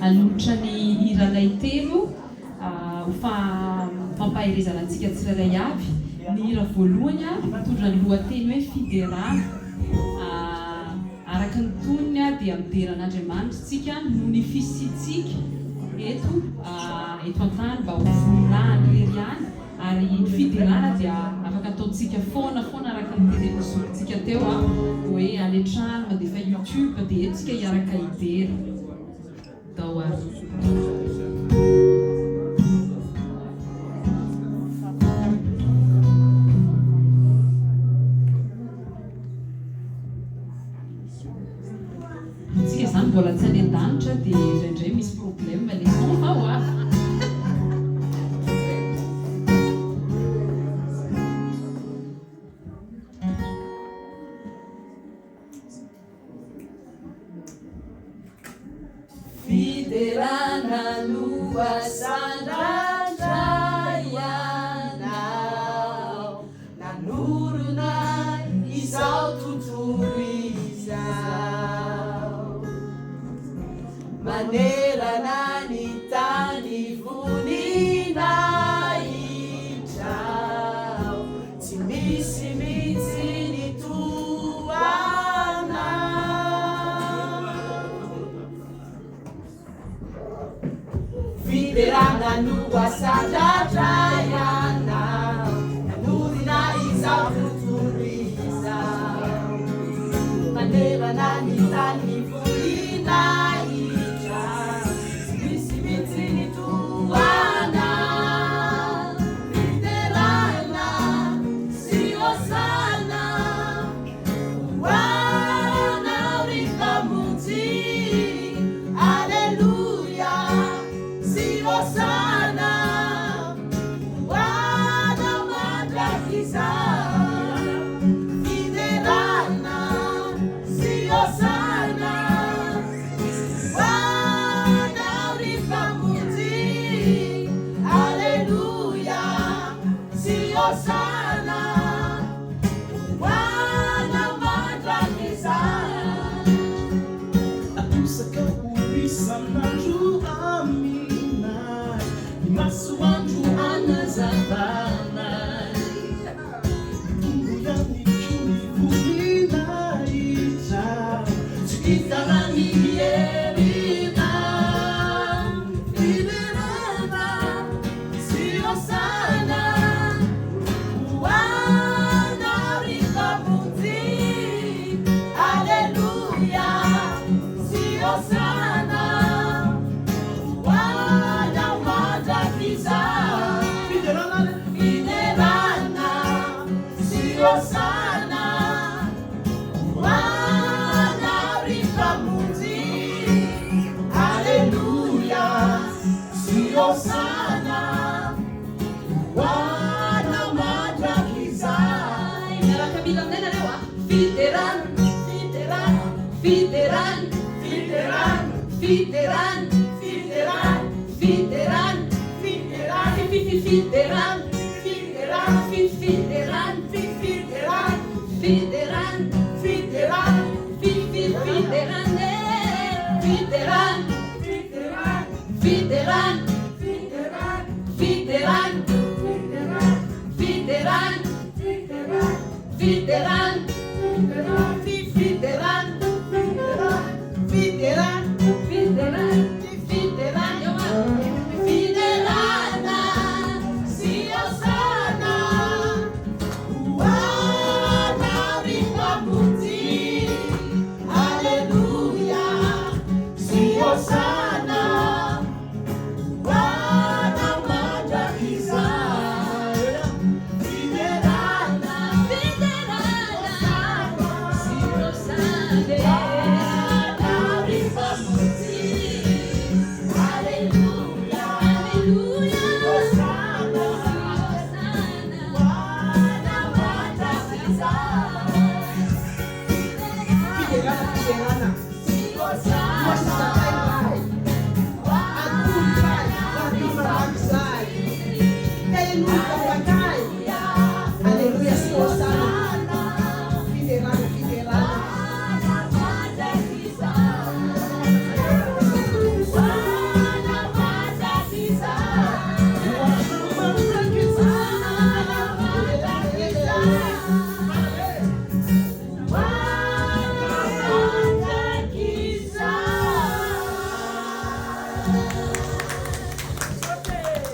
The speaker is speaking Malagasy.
halotra ny hiralay telo ho fampaherezana antsika tsirairay avy. Ny hira voalohany mitondra ny lohateny hoe fiderana. Araka ny tonony dia mideran'Andriamanitra no ny fisitsika eto an-tany mba ho voninahiny ery ihany. Ary ny fiderana dia afaka ataontsika foana araka ny teren'izontsika teo hoe aletrany mandefa YouTube dia etsika hiaraka hidera. Dao ary. Tsika zany mbola tsy any an-danitra dia indraindray misy problème le son ao Fiderana lua sandratra ianao, nanorona izao tontolo izao, manerana ny tany voninahitra, tsy misy mitsy ny toana. Fiderana lua sandratra ianao, nanorona izao tontolo izao, manerana ny tany voninahitra, tsy misy mitsy ny toana. Fiderana si hosana, hoanao rifamonjy, alleluia. Hosana, Wana Madrakiza, Fiderana, si Hosana, Wana Rifamuti, Alleluia, si Hosana, Wana Madrakiza. Atusaka ubisa manju ami. Masuanju anazabana, tunguyani chulivulina ita, chitarani yerina, fiderana, si hosana, wana rifamuti, alleluia, si hosana. Fiderana, si hosana, wana rifamuti, alleluia, si hosana, wana madrakiza. Miaraka mila aminay nareo Fiderana, fiderana, fiderana, fiderana, fiderana, fiderana, fiderana. Fideran, fideran, fideran, fideran, fideran, fideran, fideran, fideran, fideran, fideran, fideran, fideran, fideran, fideran, fideran.